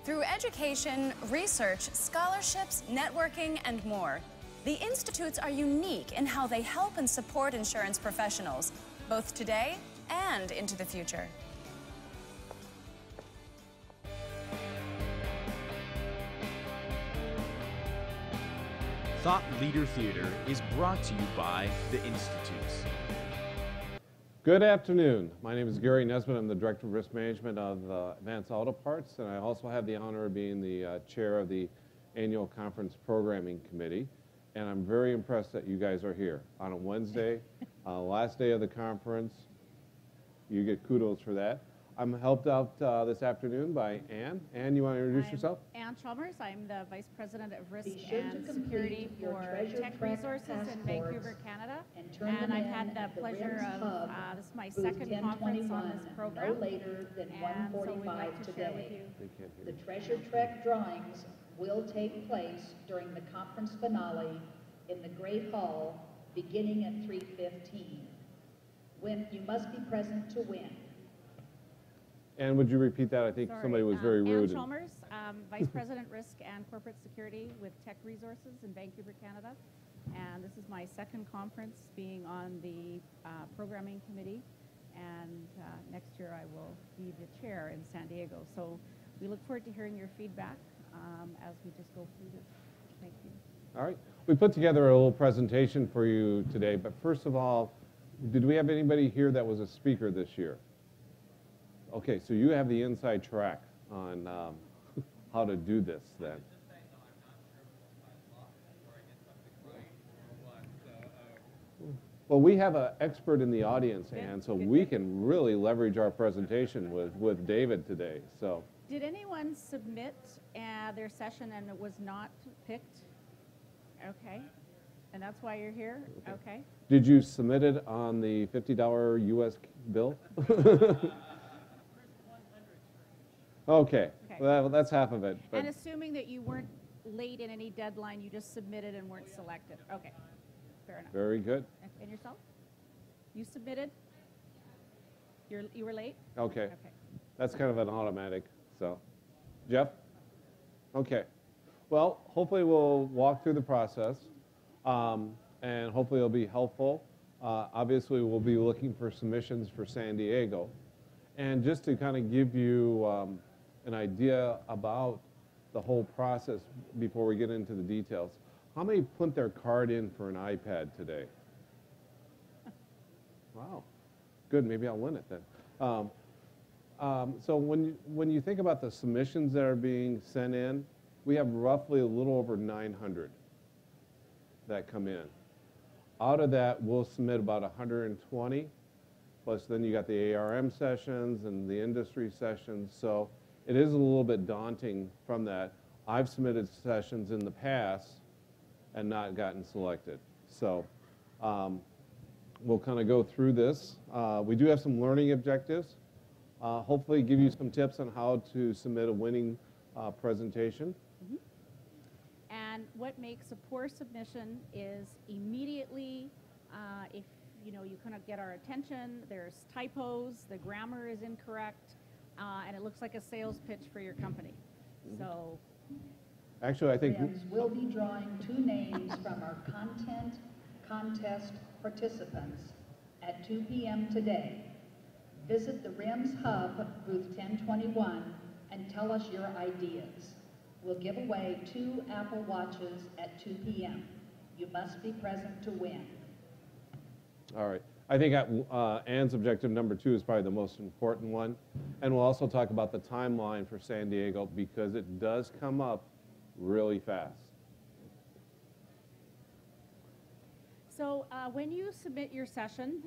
Through education, research, scholarships, networking, and more, the institutes are unique in how they help and support insurance professionals, both today and into the future. Thought Leader Theater is brought to you by the Institutes. Good afternoon. My name is Gary Nesbitt. I'm the Director of Risk Management of Advanced Auto Parts, and I also have the honor of being the chair of the Annual Conference Programming Committee. And I'm very impressed that you guys are here on a Wednesday, last day of the conference. You get kudos for that. I'm helped out this afternoon by Ann. Ann, you want to introduce yourself? Ann Chalmers. I'm the Vice President of Risk and Security for Tech Resources in Vancouver, Canada. And I've had the pleasure of, this is my second conference on this program. No later than and 1:45 so we'd like to share with today. you. The Treasure Trek drawings will take place during the conference finale in the Great Hall beginning at 3:15. You must be present to win. And would you repeat that? I think somebody was very rude. Ann Chalmers, Vice President Risk and Corporate Security with Tech Resources in Vancouver, Canada. And this is my second conference being on the programming committee. And next year I will be the chair in San Diego. So we look forward to hearing your feedback as we just go through this. Thank you. All right. We put together a little presentation for you today, but first of all, did we have anybody here that was a speaker this year? Okay, so you have the inside track on how to do this then. Well, we have an expert in the audience, Ann, so we can really leverage our presentation with David today. So, did anyone submit their session and it was not picked? Okay, and that's why you're here? Okay. Did you submit it on the $50 US bill? Okay. Well, that's half of it. And assuming that you weren't late in any deadline, you just submitted and weren't selected. Okay, fair enough. Very good. And yourself? You submitted? You were late? Okay. Okay. That's kind of an automatic, so. Jeff? Okay. Well, hopefully we'll walk through the process, and hopefully it'll be helpful. Obviously, we'll be looking for submissions for San Diego. And just to kind of give you an idea about the whole process before we get into the details, how many put their card in for an iPad today? Wow. Good, maybe I'll win it then. So when you think about the submissions that are being sent in, we have roughly a little over 900 that come in. Out of that, we'll submit about 120, plus then you got the ARM sessions and the industry sessions, so it is a little bit daunting from that. I've submitted sessions in the past and not gotten selected. So we'll kind of go through this. We do have some learning objectives. Hopefully give you some tips on how to submit a winning presentation. Mm-hmm. And what makes a poor submission is immediately, if you kind of get our attention, there's typos, the grammar is incorrect, and it looks like a sales pitch for your company. Mm-hmm. So, actually, I think we'll be drawing 2 names from our content contest participants at 2 p.m. today. Visit the RIMS Hub, booth 1021, and tell us your ideas. We'll give away 2 Apple Watches at 2 p.m. You must be present to win. All right. I think Ann's objective number 2 is probably the most important one. And we'll also talk about the timeline for San Diego because it does come up really fast. So when you submit your session,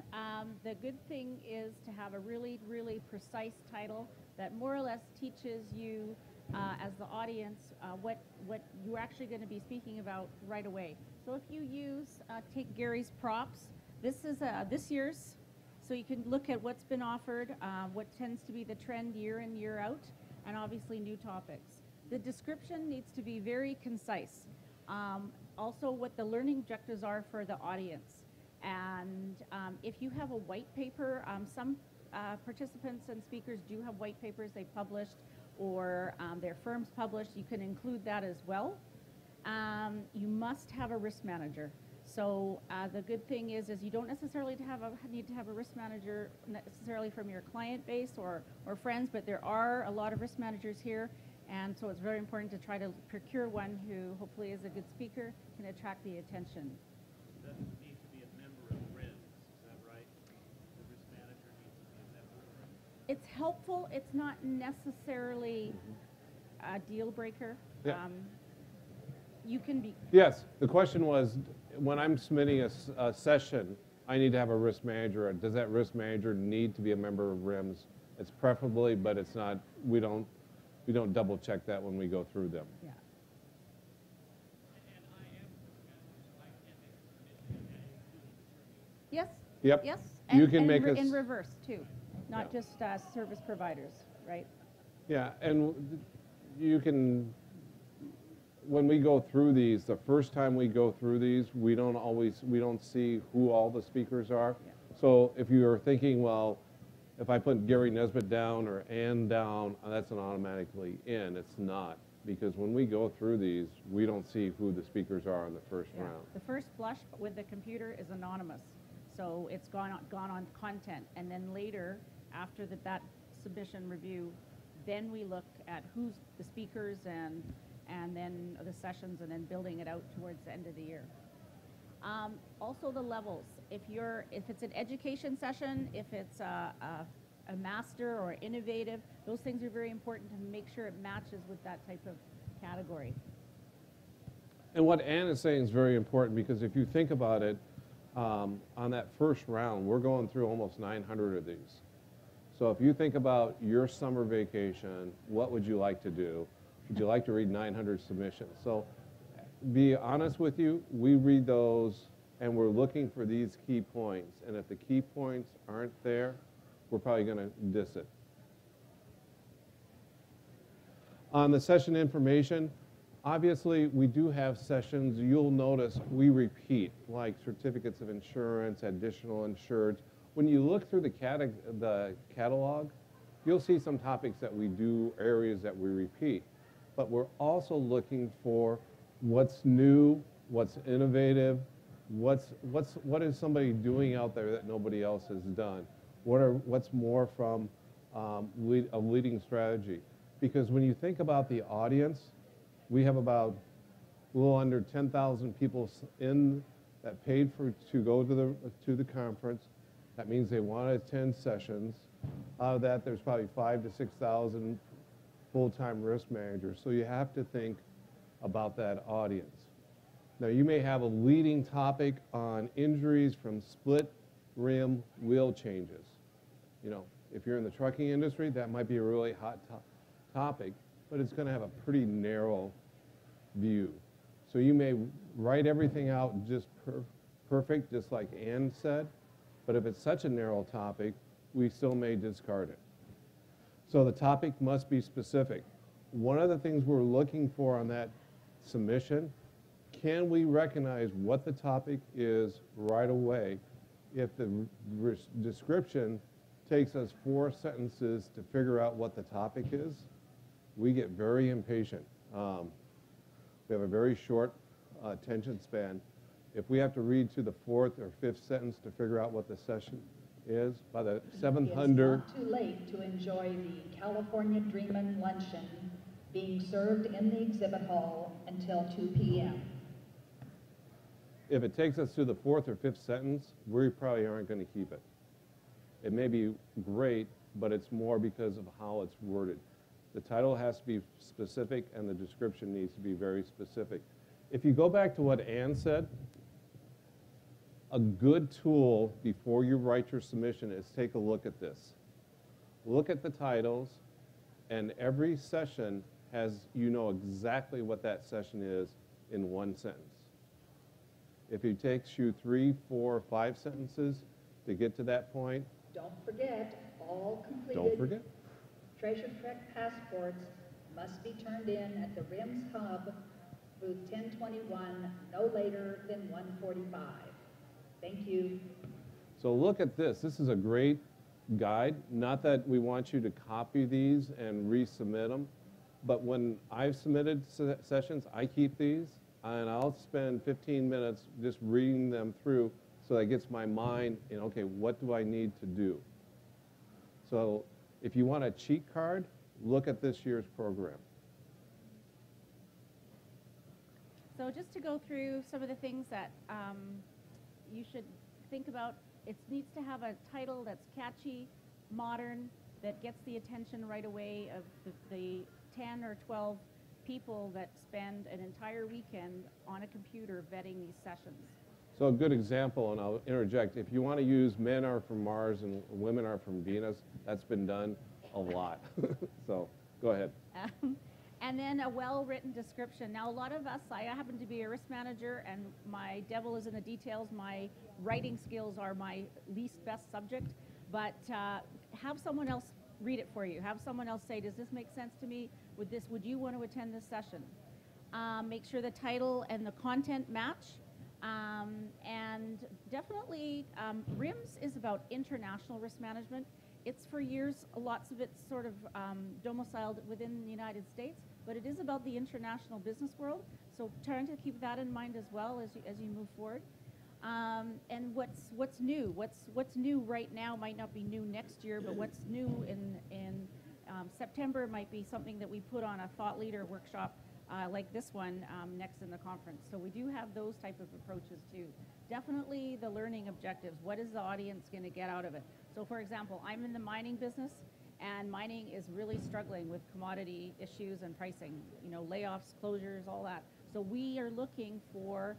the good thing is to have a really, really precise title that more or less teaches you as the audience what you're actually going to be speaking about right away. So if you take Gary's props, this is this year's, so you can look at what's been offered, what tends to be the trend year in, year out, and obviously new topics. The description needs to be very concise. Also what the learning objectives are for the audience. And if you have a white paper, some participants and speakers do have white papers they published. or their firm's published, you can include that as well. You must have a risk manager. So the good thing is you don't necessarily need to have a risk manager necessarily from your client base or friends, but there are a lot of risk managers here, and so it's very important to try to procure one who hopefully is a good speaker, can attract the attention. It doesn't need to be a member of RIMS, is that right? The risk manager needs to be a member of RIMS. It's helpful. It's not necessarily a deal breaker. Yeah. You can be. Yes, the question was, when I'm submitting a session, I need to have a risk manager. Does that risk manager need to be a member of RIMS? It's preferably, but it's not, we don't double check that when we go through them. Yeah. And I am I can make a submission and Yes. Yep. Yes. You And, can and make in us. reverse too, not Yeah. just service providers, right? Yeah, and you can, when we go through these, the first time we go through these, we don't see who all the speakers are. Yeah. So if you're thinking, well, if I put Gary Nesbitt down or Ann down, that's an automatically in. It's not, because when we go through these, we don't see who the speakers are in the first Yeah. round. The first blush with the computer is anonymous, so it's gone on content, and then later, after that submission review, then we look at who's the speakers and then the sessions, and then building it out towards the end of the year. Also the levels. If it's an education session, if it's a master or innovative, those things are very important to make sure it matches with that type of category. And what Ann is saying is very important, because if you think about it, on that first round, we're going through almost 900 of these. So if you think about your summer vacation, what would you like to do? Would you like to read 900 submissions? So be honest with you, we read those and we're looking for these key points. And if the key points aren't there, we're probably going to diss it. On the session information, obviously we do have sessions. You'll notice we repeat, like certificates of insurance, additional insureds. When you look through the catalog, you'll see some topics that we do, areas that we repeat. But we're also looking for what's new, what's innovative, what is somebody doing out there that nobody else has done? What's more from a leading strategy? Because when you think about the audience, we have about a little under 10,000 people that paid to go to the conference. That means they want to attend sessions. Out of that, there's probably 5,000 to 6,000 full-time risk managers. So you have to think about that audience. Now, you may have a leading topic on injuries from split rim wheel changes. You know, if you're in the trucking industry, that might be a really hot topic, but it's going to have a pretty narrow view. So you may write everything out just perfect, just like Ann said, but if it's such a narrow topic, we still may discard it. So the topic must be specific. One of the things we're looking for on that submission, can we recognize what the topic is right away? If the description takes us 4 sentences to figure out what the topic is, we get very impatient. We have a very short attention span. If we have to read to the 4th or 5th sentence to figure out what the session is, by the 700... It's not too late to enjoy the California Dreamin' Luncheon being served in the exhibit hall until 2 p.m. If it takes us to the 4th or 5th sentence, we probably aren't going to keep it. It may be great, but it's more because of how it's worded. The title has to be specific, and the description needs to be very specific. If you go back to what Ann said, a good tool before you write your submission is take a look at this. Look at the titles, and every session has, you know exactly what that session is in 1 sentence. If it takes you 3, 4, 5 sentences to get to that point, Don't forget, all completed don't forget. Treasure Trek passports must be turned in at the RIMS Hub, booth 1021, no later than 1:45. Thank you. So look at this. This is a great guide. Not that we want you to copy these and resubmit them, but when I've submitted sessions, I keep these, and I'll spend 15 minutes just reading them through so that gets my mind in, okay, what do I need to do? So if you want a cheat card, look at this year's program. So just to go through some of the things that you should think about, it needs to have a title that's catchy, modern, that gets the attention right away of the 10 or 12 people that spend an entire weekend on a computer vetting these sessions. So a good example, and I'll interject, if you want to use men are from Mars and women are from Venus, that's been done a lot. So go ahead. And then a well-written description. Now, a lot of us, I happen to be a risk manager, and my devil is in the details. My writing skills are my least best subject, but have someone else read it for you. Have someone else say, does this make sense to me? Would you want to attend this session? Make sure the title and the content match. And definitely, RIMS is about international risk management. It's for years, lots of it's sort of domiciled within the United States, but it is about the international business world. So trying to keep that in mind as well as you move forward. And what's new? What's new right now might not be new next year, but what's new in September might be something that we put on a thought leader workshop like this one next in the conference. So we do have those type of approaches too. Definitely the learning objectives. What is the audience going to get out of it? So for example, I'm in the mining business, and mining is really struggling with commodity issues and pricing, layoffs, closures, all that. So we are looking for,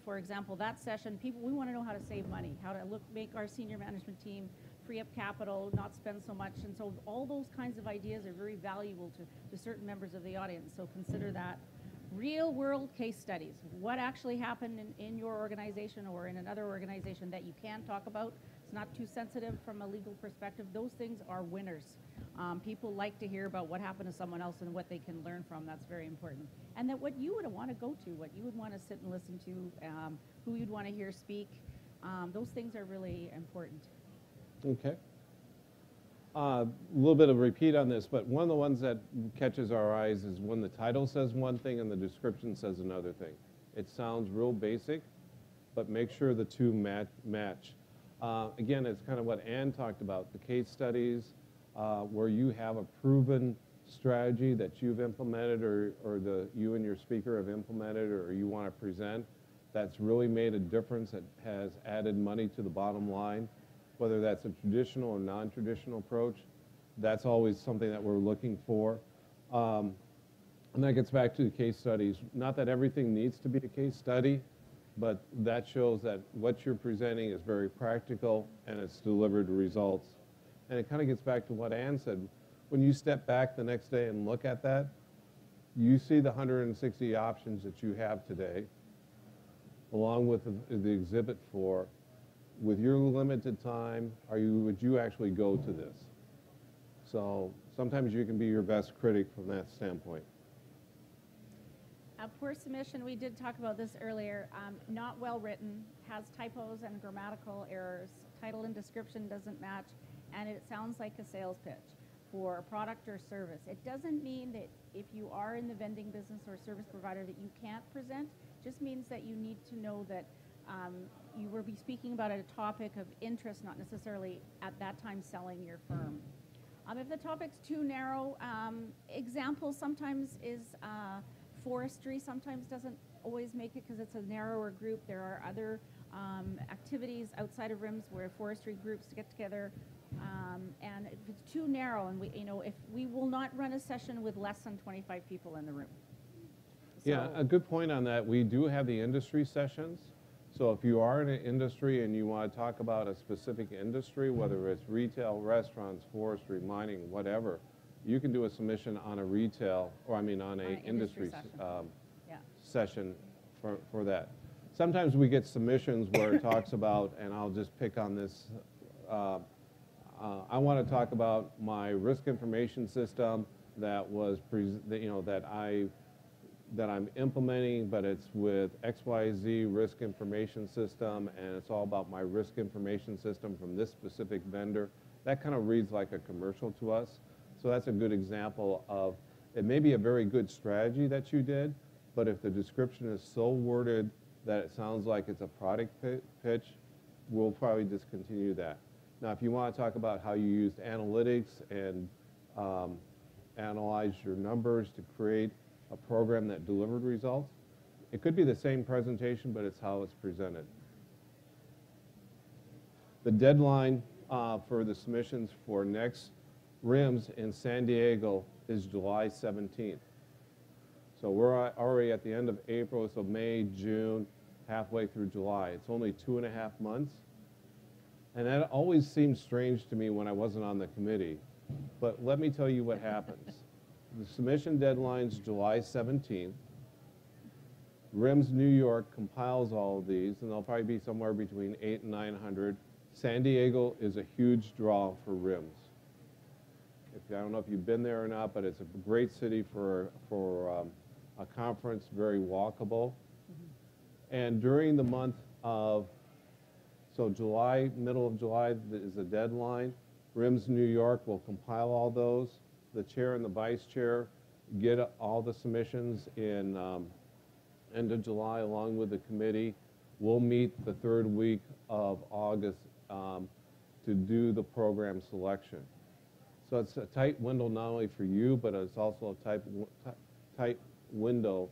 for example, that session, we want to know how to save money, how to make our senior management team free up capital, not spend so much. And so all those kinds of ideas are very valuable to certain members of the audience. So consider that. Real world case studies. What actually happened in your organization or in another organization that you can talk about. It's not too sensitive from a legal perspective. Those things are winners. People like to hear about what happened to someone else and what they can learn from. That's very important. And that what you would want to go to, what you would want to sit and listen to, who you'd want to hear speak, those things are really important. Okay. A little bit of repeat on this, but one of the ones that catches our eyes is when the title says one thing and the description says another thing. It sounds real basic, but make sure the two match. Again, it's kind of what Ann talked about, the case studies where you have a proven strategy that you've implemented or you and your speaker have implemented or you want to present that's really made a difference, that has added money to the bottom line. Whether that's a traditional or non-traditional approach, that's always something that we're looking for. And that gets back to the case studies. Not that everything needs to be a case study, but that shows that what you're presenting is very practical and it's delivered results. And it kind of gets back to what Ann said. When you step back the next day and look at that, you see the 160 options that you have today, along with the Exhibit 4. With your limited time, would you actually go to this? So sometimes you can be your best critic from that standpoint. A poor submission, we did talk about this earlier, not well written, has typos and grammatical errors, title and description doesn't match, and it sounds like a sales pitch for a product or service. It doesn't mean that if you are in the vending business or service provider that you can't present, it just means that you need to know that you will be speaking about a topic of interest, not necessarily at that time selling your firm. If the topic's too narrow, example sometimes is forestry, sometimes doesn't always make it because it's a narrower group. There are other activities outside of RIMS where forestry groups get together. And if it's too narrow, and if we will not run a session with less than 25 people in the room. So, yeah, a good point on that. We do have the industry sessions. So if you are in an industry and you want to talk about a specific industry, whether it's retail, restaurants, forestry, mining, whatever, you can do a submission on a retail, or on an industry session for that. Sometimes we get submissions where it talks about, and I'll just pick on this, I want to talk about my risk information system that was, that I that I'm implementing, but it's with XYZ risk information system, and it's all about my risk information system from this specific vendor. That kind of reads like a commercial to us. So that's a good example of, it may be a very good strategy that you did, but if the description is so worded that it sounds like it's a product pitch, we'll probably discontinue that. Now, if you want to talk about how you used analytics and analyze your numbers to create a program that delivered results, it could be the same presentation, but it's how it's presented. The deadline for the submissions for next RIMS in San Diego is July 17th. So we're already at the end of April, so May, June, halfway through July. It's only 2.5 months. And that always seemed strange to me when I wasn't on the committee. But let me tell you what happens. The submission deadline's July 17th. RIMS New York compiles all of these, and they'll probably be somewhere between 800 and 900. San Diego is a huge draw for RIMS. I don't know if you've been there or not, but it's a great city for a conference, very walkable. And during the month of, so July, middle of July is the deadline. RIMS New York will compile all those. The chair and the vice chair get all the submissions in end of July along with the committee. We'll meet the third week of August to do the program selection. So it's a tight window not only for you, but it's also a tight window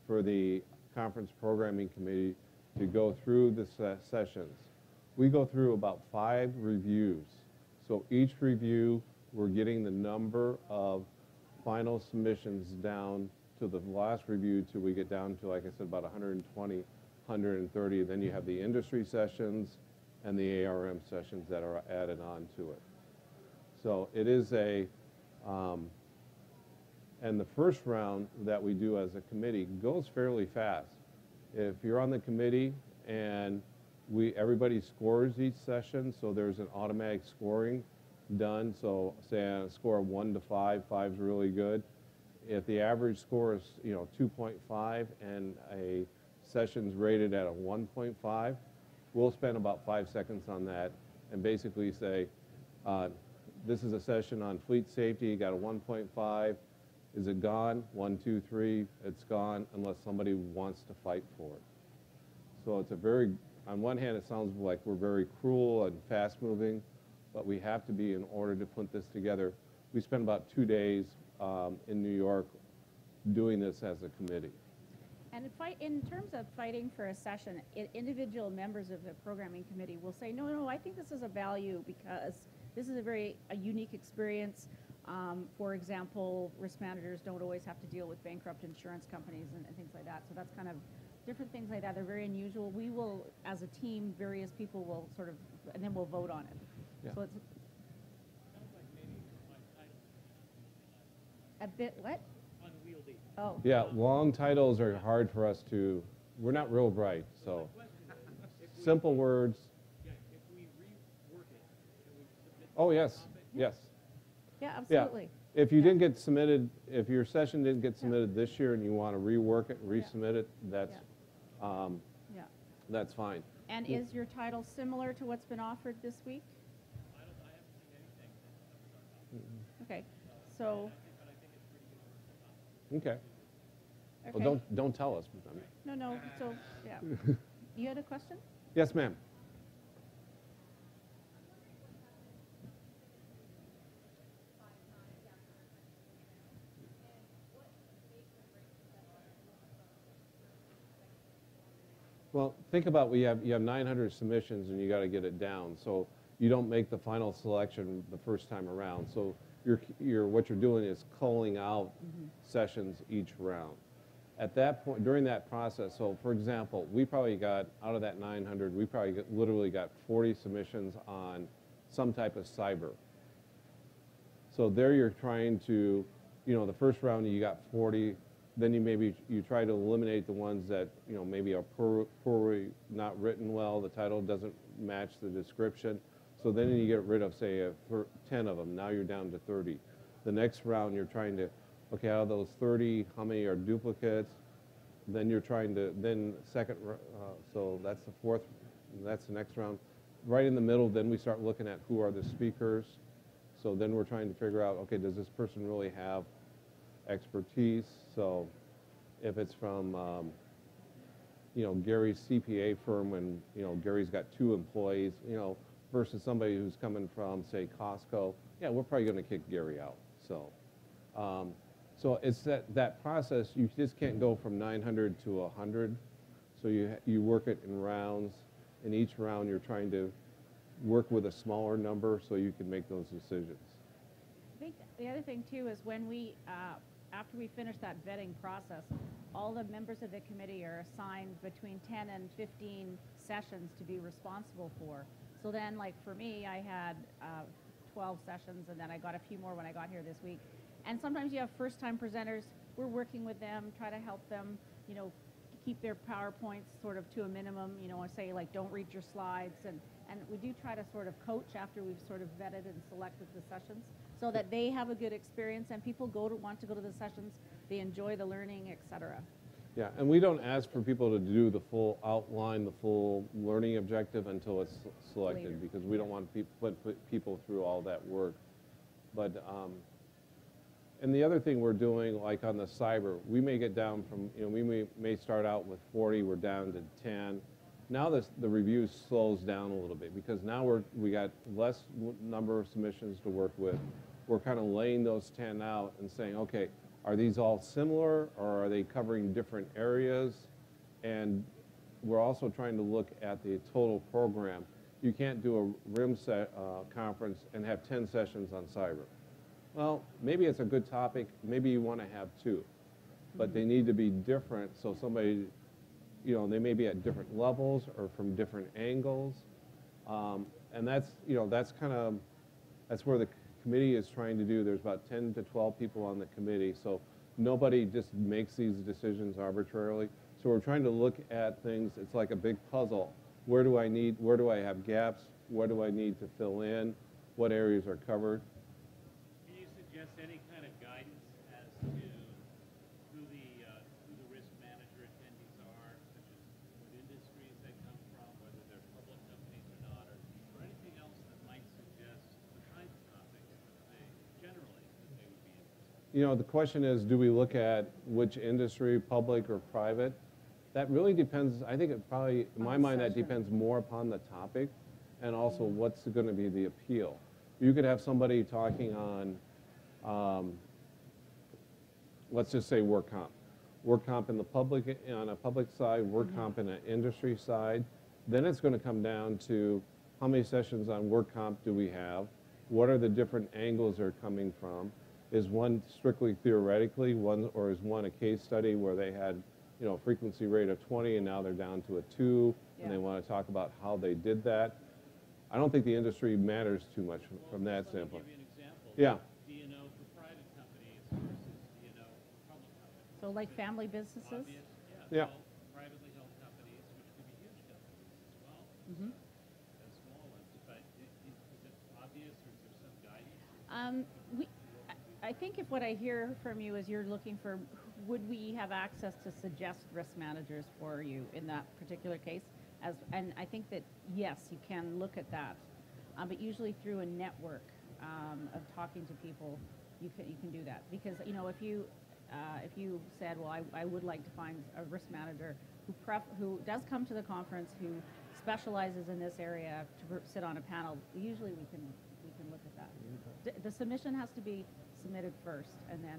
for the conference programming committee to go through the sessions. We go through about 5 reviews. So each review, we're getting the number of final submissions down to the last review till we get down to, like I said, about 120, 130. Then you have the industry sessions and the ARM sessions that are added on to it. So it is a, and the first round that we do as a committee goes fairly fast. If you're on the committee and everybody scores each session, so there's an automatic scoring done. So say on a score of 1 to 5, 5's really good. If the average score is 2.5 and a session's rated at a 1.5, we'll spend about 5 seconds on that and basically say, this is a session on fleet safety, you got a 1.5, is it gone? 1, 2, 3, it's gone unless somebody wants to fight for it. So it's a very, on one hand it sounds like we're very cruel and fast moving, but we have to be in order to put this together. We spent about 2 days in New York doing this as a committee. And in terms of fighting for a session, individual members of the programming committee will say, no, I think this is a value because this is a unique experience. For example, risk managers don't always have to deal with bankrupt insurance companies and things like that. So that's kind of different things like that. They're very unusual. We will, as a team, various people will sort of, and then we'll vote on it. Yeah. So it's a bit what? Unwieldy. Oh. Yeah, long titles are hard for us to, we're not real bright, so simple words. Yeah, if we rework it, can we submit Oh, yes, topic? yes. Yeah, absolutely. If you didn't get submitted, if your session didn't get submitted this year and you want to rework it, resubmit it, that's, Yeah. that's fine. And is your title similar to what's been offered this week? I haven't seen anything. Okay. So, Okay. okay. Well, don't tell us. No. So, yeah. You had a question? Yes, ma'am. Well, think about you have 900 submissions and you got to get it down. So you don't make the final selection the first time around. So what you're doing is culling out sessions each round. At that point, during that process, so for example, we probably got, out of that 900, we probably literally got 40 submissions on some type of cyber. So there you're trying to, the first round you got 40, then you try to eliminate the ones that, maybe are poorly not written well, the title doesn't match the description. So then you get rid of, say, 10 of them. Now you're down to 30. The next round you're trying to, okay, out of those 30, how many are duplicates? then you're trying to, then so that's the fourth, that's the next round. Right in the middle, then we start looking at who are the speakers. So then we're trying to figure out, okay, does this person really have expertise? So if it's from, you know, Gary's CPA firm and, you know, Gary's got 2 employees, you know, versus somebody who's coming from, say, Costco, yeah, we're probably going to kick Gary out. So, so it's that process. You just can't go from 900 to 100. So you work it in rounds. In each round, you're trying to work with a smaller number so you can make those decisions. I think the other thing too is when we, after we finish that vetting process, all the members of the committee are assigned between 10 and 15 sessions to be responsible for. So then, like for me, I had 12 sessions, and then I got a few more when I got here this week. And sometimes you have first-time presenters. We're working with them, try to help them, you know, keep their PowerPoints sort of to a minimum, you know, and say like, don't read your slides. And we do try to sort of coach after we've sort of vetted and selected the sessions so that they have a good experience and people want to go to the sessions, they enjoy the learning, et cetera. Yeah, and we don't ask for people to do the full outline, the full learning objective until it's selected Later. because we don't want to put people through all that work. But, and the other thing we're doing, like on the cyber, we may get down from, you know, we may start out with 40, we're down to 10. Now the review slows down a little bit because now we got less number of submissions to work with. We're kind of laying those 10 out and saying, okay, are these all similar or are they covering different areas? And we're also trying to look at the total program. You can't do a RIMS conference and have 10 sessions on cyber. Well, maybe it's a good topic. Maybe you want to have 2, but they need to be different. So somebody, you know, they may be at different levels or from different angles. And that's, you know, that's where the committee is trying to do. There's about 10 to 12 people on the committee. So nobody just makes these decisions arbitrarily. So we're trying to look at things. It's like a big puzzle. Where do I have gaps? What do I need to fill in? What areas are covered? Can you suggest any kind of guidance as to who the risk manager attendees are, such as what industries they come from, whether they're public companies or not, or anything else that might suggest the kinds of topics that they generally that they would be interested in? You know, the question is, do we look at which industry, public or private? That really depends. I think it probably, in my mind, that depends more upon the topic and also what's going to be the appeal. You could have somebody talking on, let's just say work comp. Work comp in the public, on a public side, work comp in an industry side. Then it's going to come down to how many sessions on work comp do we have? What are the different angles they're coming from? Is one strictly theoretically, or is one a case study where they had, you know, a frequency rate of 20 and now they're down to a 2, and they want to talk about how they did that? I don't think the industry matters too much from that standpoint. Let me give you an example. Yeah. D&O for private companies versus D&O for public companies. So like family businesses? Obvious, Yeah. well, privately held companies, which could be huge companies as well, as small ones. But is it obvious, or is there some guidance? I think if what I hear from you is you're looking for, would we have access to suggest risk managers for you in that particular case? And I think that, yes, you can look at that, but usually through a network of talking to people, you can do that. Because, you know, if you said, well, I would like to find a risk manager who does come to the conference, who specializes in this area to sit on a panel, usually we can look at that. The submission has to be submitted first, and then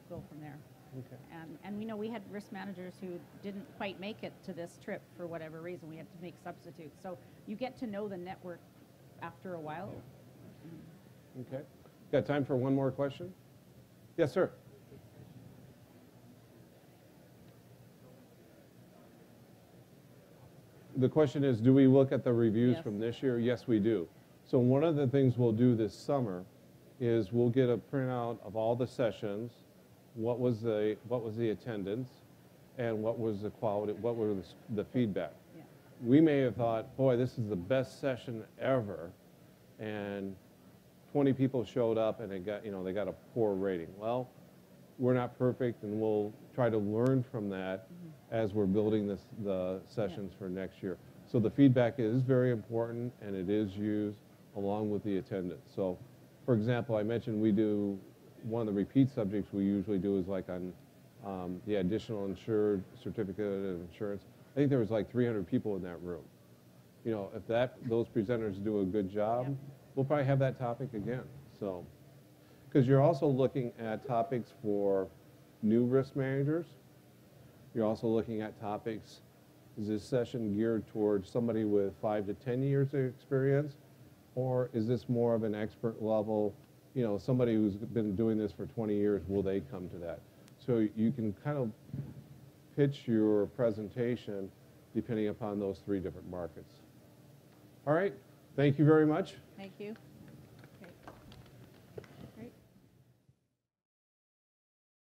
go from there. Okay. And we know we had risk managers who didn't quite make it to this trip for whatever reason. We had to make substitutes. So you get to know the network after a while. Okay. Got time for one more question? Yes, sir. The question is, do we look at the reviews Yes. from this year? Yes, we do. So one of the things we'll do this summer is we'll get a printout of all the sessions, what was the attendance, and what was the quality, what were the feedback. Yeah. We may have thought, boy, this is the best session ever, and 20 people showed up and they got a poor rating. Well, we're not perfect, and we'll try to learn from that as we're building the sessions for next year. So the feedback is very important, and it is used along with the attendance. So, for example, I mentioned we do, one of the repeat subjects we usually do is like on the additional insured certificate of insurance. I think there was like 300 people in that room. You know, if those presenters do a good job, we'll probably have that topic again. So, because you're also looking at topics for new risk managers. You're also looking at topics, is this session geared towards somebody with 5 to 10 years of experience? Or is this more of an expert level, you know, somebody who's been doing this for 20 years, will they come to that? So you can kind of pitch your presentation depending upon those 3 different markets. All right, thank you very much. Thank you.